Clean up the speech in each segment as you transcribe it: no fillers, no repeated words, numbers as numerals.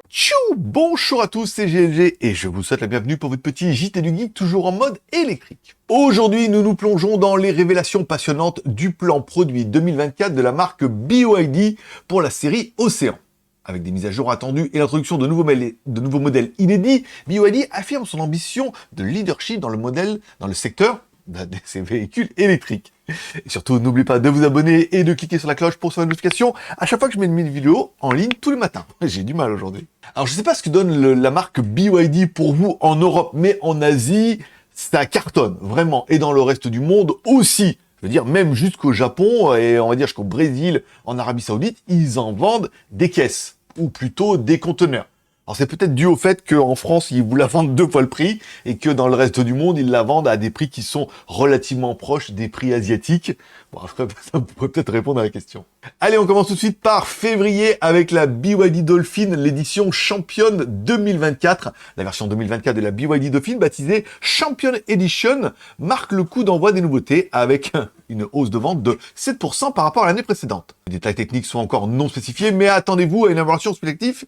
Tchou! Bonjour à tous, c'est GLG et je vous souhaite la bienvenue pour votre petit JT du Geek, toujours en mode électrique. Aujourd'hui, nous nous plongeons dans les révélations passionnantes du plan produit 2024 de la marque BYD pour la série Océan. Avec des mises à jour attendues et l'introduction de nouveaux modèles inédits, BYD affirme son ambition de leadership dans le secteur de ces véhicules électriques. Et surtout, n'oubliez pas de vous abonner et de cliquer sur la cloche pour recevoir une notification à chaque fois que je mets une vidéo en ligne tous les matins. J'ai du mal aujourd'hui. Alors, je sais pas ce que donne la marque BYD pour vous en Europe, mais en Asie, ça cartonne, vraiment. Et dans le reste du monde aussi. Je veux dire, même jusqu'au Japon, et on va dire jusqu'au Brésil, en Arabie Saoudite, ils en vendent des caisses, ou plutôt des conteneurs. Alors c'est peut-être dû au fait qu'en France, ils vous la vendent 2 fois le prix, et que dans le reste du monde, ils la vendent à des prix qui sont relativement proches des prix asiatiques. Bon, après, ça pourrait peut-être répondre à la question. Allez, on commence tout de suite par février avec la BYD Dolphin, l'édition Champion 2024. La version 2024 de la BYD Dolphin, baptisée Champion Edition, marque le coup d'envoi des nouveautés avec une hausse de vente de 7% par rapport à l'année précédente. Les détails techniques sont encore non spécifiés, mais attendez-vous à une évaluation spectative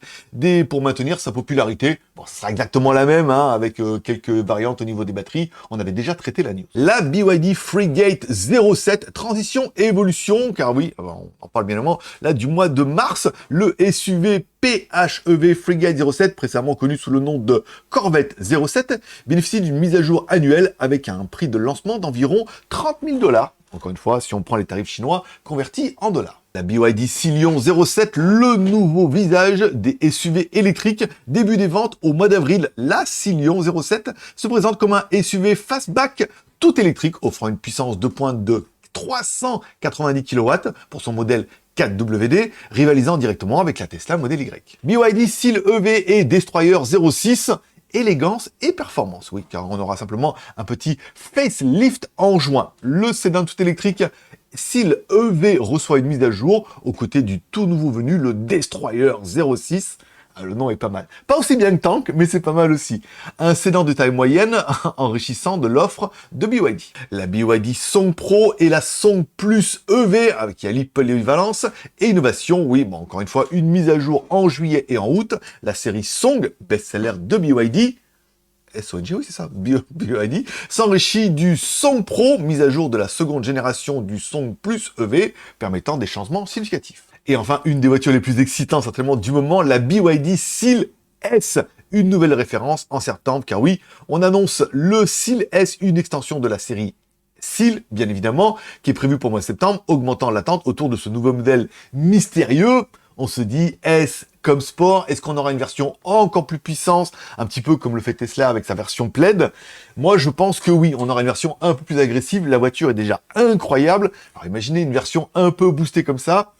pour maintenir sa popularité. Bon, ce sera exactement la même, hein, avec quelques variantes au niveau des batteries. On avait déjà traité la news. La BYD Frigate 07, transition et évolution, car oui, on en parle bien évidemment, là du mois de mars, le SUV PHEV Frigate 07, précédemment connu sous le nom de Corvette 07, bénéficie d'une mise à jour annuelle avec un prix de lancement d'environ 30 000 $. Encore une fois, si on prend les tarifs chinois convertis en dollars. La BYD Scion 07, le nouveau visage des SUV électriques. Début des ventes au mois d'avril. La Scion 07 se présente comme un SUV fastback tout électrique, offrant une puissance de pointe de 390 kW pour son modèle 4WD, rivalisant directement avec la Tesla Model Y. BYD Seal EV et Destroyer 06, élégance et performance. Oui, car on aura simplement un petit facelift en juin. Le sédan tout électrique Seal EV reçoit une mise à jour aux côtés du tout nouveau venu, le Destroyer 06. Le nom est pas mal. Pas aussi bien que Tank, mais c'est pas mal aussi. Un sédan de taille moyenne, enrichissant de l'offre de BYD. La BYD Song Pro et la Song Plus EV, avec qui allie polyvalence et innovation. Oui, bon, encore une fois, une mise à jour en juillet et en août. La série Song, best-seller de BYD, SONG, oui c'est ça, BYD, s'enrichit du Song Pro, mise à jour de la seconde génération du Song Plus EV, permettant des changements significatifs. Et enfin, une des voitures les plus excitantes certainement du moment, la BYD Seal S, une nouvelle référence en septembre, car oui, on annonce le Seal S, une extension de la série Seal, bien évidemment, qui est prévue pour le mois de septembre, augmentant l'attente autour de ce nouveau modèle mystérieux. On se dit, est-ce comme sport? Est-ce qu'on aura une version encore plus puissante, un petit peu comme le fait Tesla avec sa version Plaid? Moi, je pense que oui, on aura une version un peu plus agressive. La voiture est déjà incroyable. Alors imaginez une version un peu boostée comme ça.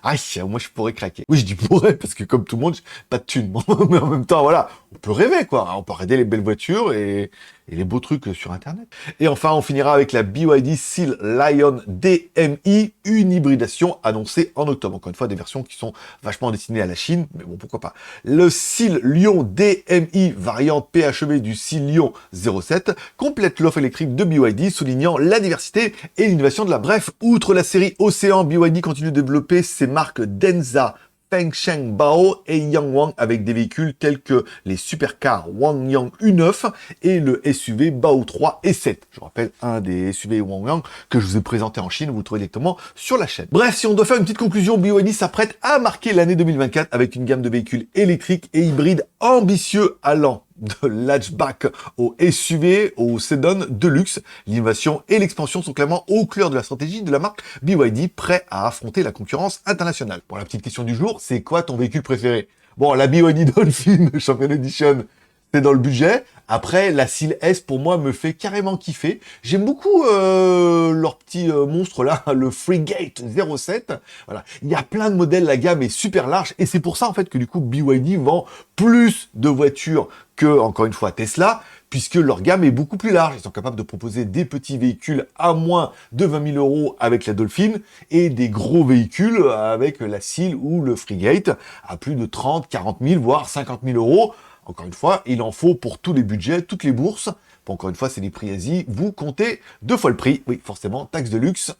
Aïe, moi je pourrais craquer. Oui, je dis pourrais, parce que comme tout le monde, j'ai pas de thunes. Mais en même temps, voilà, on peut rêver, quoi. On peut regarder les belles voitures et les beaux trucs sur Internet. Et enfin, on finira avec la BYD Seal Lion DMI, une hybridation annoncée en octobre. Encore une fois, des versions qui sont vachement destinées à la Chine, mais bon, pourquoi pas. Le Seal Lion DMI, variante PHEV du Seal Lion 07, complète l'offre électrique de BYD, soulignant la diversité et l'innovation de la. Bref, outre la série Océan, BYD continue de développer ses marques Denza, Fengsheng Bao et Yangwang avec des véhicules tels que les supercars Wangyang U9 et le SUV Bao 3 et 7. Je rappelle, un des SUV Wangyang que je vous ai présenté en Chine, vous le trouvez directement sur la chaîne. Bref, si on doit faire une petite conclusion, BYD s'apprête à marquer l'année 2024 avec une gamme de véhicules électriques et hybrides ambitieux allant de l'hatchback au SUV, au sédan de luxe. L'innovation et l'expansion sont clairement au cœur de la stratégie de la marque BYD, prêt à affronter la concurrence internationale. Pour la petite question du jour, c'est quoi ton véhicule préféré? Bon, la BYD Dolphin Champion Edition, c'est dans le budget. Après, la Seal S, pour moi, me fait carrément kiffer. J'aime beaucoup leur petit monstre là, le Frigate 07. Voilà, il y a plein de modèles, la gamme est super large. Et c'est pour ça, en fait, que du coup, BYD vend plus de voitures que, encore une fois, Tesla, puisque leur gamme est beaucoup plus large. Ils sont capables de proposer des petits véhicules à moins de 20 000 € avec la Dolphin et des gros véhicules avec la Seal ou le Frigate à plus de 30, 40 000, voire 50 000 €. Encore une fois, il en faut pour tous les budgets, toutes les bourses. Bon, encore une fois, c'est les prix Asie. Vous comptez 2 fois le prix. Oui, forcément, taxe de luxe.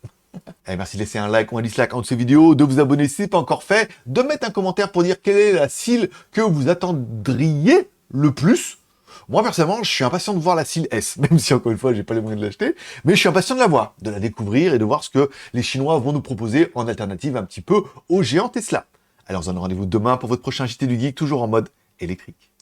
Et merci de laisser un like ou un dislike en dessous de cette vidéo, de vous abonner si ce n'est pas encore fait, de mettre un commentaire pour dire quelle est la cile que vous attendriez le plus. Moi, personnellement, je suis impatient de voir la cile S, même si, encore une fois, j'ai pas les moyens de l'acheter, mais je suis impatient de la voir, de la découvrir et de voir ce que les Chinois vont nous proposer en alternative un petit peu aux géants Tesla. Alors, on se donne rendez-vous demain pour votre prochain JT du Geek, toujours en mode électrique.